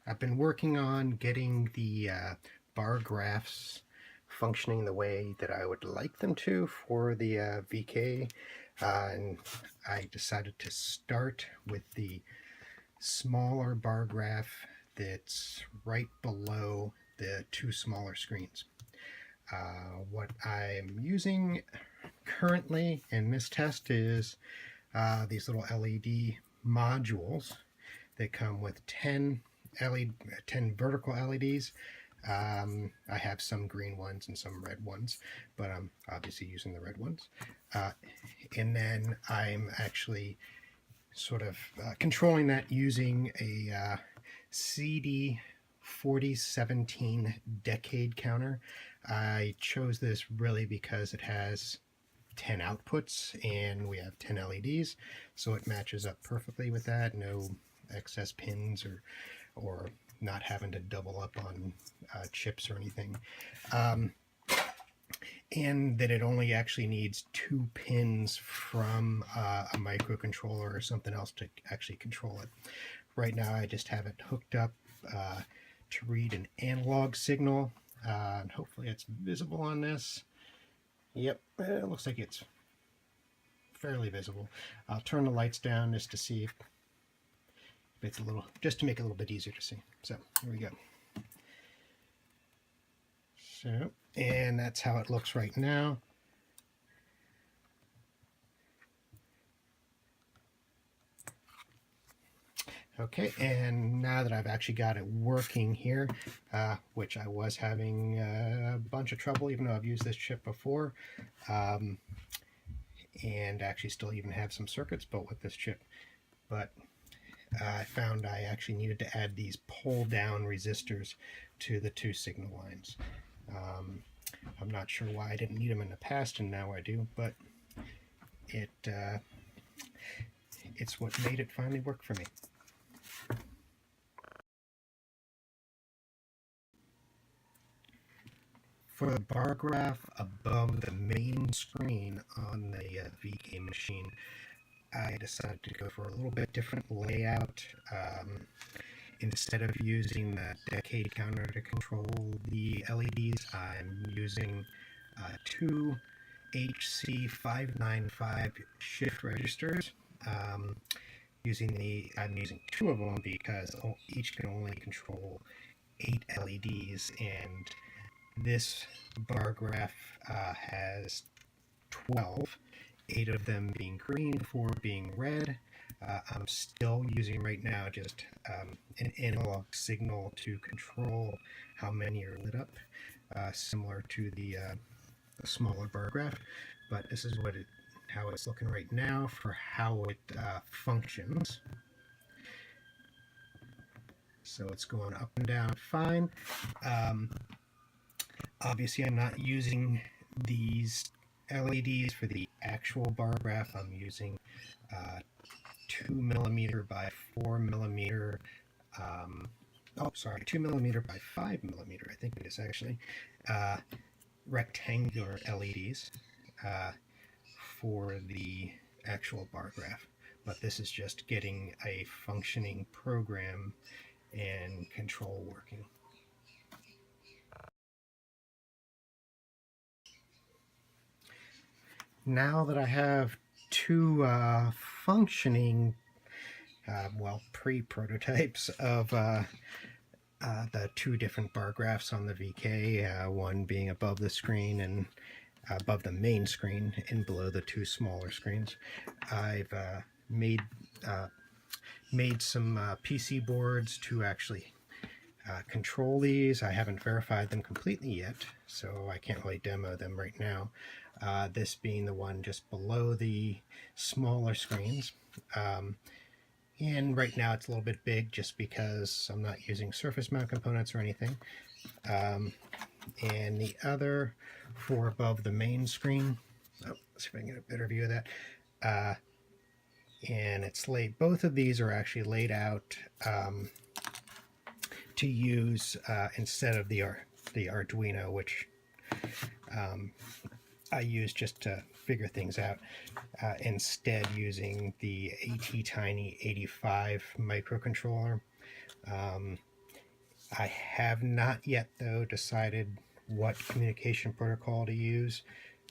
I've been working on getting the bar graphs functioning the way that I would like them to for the VK, and I decided to start with the smaller bar graph that's right below the two smaller screens. What I'm using currently in this test is these little LED modules that come with 10 vertical LEDs. I have some green ones and some red ones, but I'm obviously using the red ones. And then I'm actually sort of controlling that using a CD 4017 decade counter. I chose this really because it has 10 outputs and we have 10 LEDs, so it matches up perfectly with that. No excess pins or not having to double up on chips or anything. And that it only actually needs 2 pins from a microcontroller or something else to actually control it. Right now I just have it hooked up to read an analog signal, and hopefully it's visible on this. Yep, it looks like it's fairly visible. I'll turn the lights down just to see if it's just to make it a little bit easier to see. So here we go. So, and that's how it looks right now. Okay, and now that I've actually got it working here, which I was having a bunch of trouble, even though I've used this chip before, and actually still even have some circuits built with this chip, but I found I actually needed to add these pull-down resistors to the 2 signal lines. I'm not sure why I didn't need them in the past, and now I do, but it's what made it finally work for me. For the bar graph above the main screen on the VK machine, I decided to go for a little bit different layout. Instead of using the decade counter to control the LEDs, I'm using 2 HC595 shift registers. I'm using 2 of them because each can only control 8 LEDs, and this bar graph has 12, 8 of them being green, 4 being red. I'm still using right now just an analog signal to control how many are lit up, similar to the smaller bar graph, but this is how it's looking right now for how it functions. So it's going up and down fine. Obviously I'm not using these LEDs for the actual bar graph. I'm using 2mm by 4mm, 2mm by 5mm, I think it is actually, rectangular LEDs for the actual bar graph. But this is just getting a functioning program and control working. Now that I have 2 functioning, pre-prototypes of the 2 different bar graphs on the VK, one being above the screen and above the main screen and below the 2 smaller screens, I've made some PC boards to actually control these. I haven't verified them completely yet, so I can't really demo them right now. This being the one just below the smaller screens. And right now it's a little bit big just because I'm not using surface mount components or anything. And the other for above the main screen, let's see if I can get a better view of that. And it's both of these are actually laid out to use instead of the Arduino, which I use just to figure things out, instead using the ATtiny 85 microcontroller. I have not yet, though, decided what communication protocol to use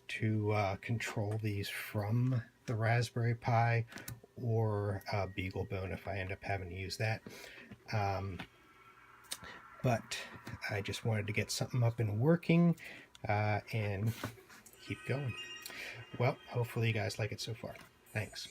to control these from the Raspberry Pi or BeagleBone if I end up having to use that. But I just wanted to get something up and working and keep going. Well, hopefully you guys like it so far. Thanks.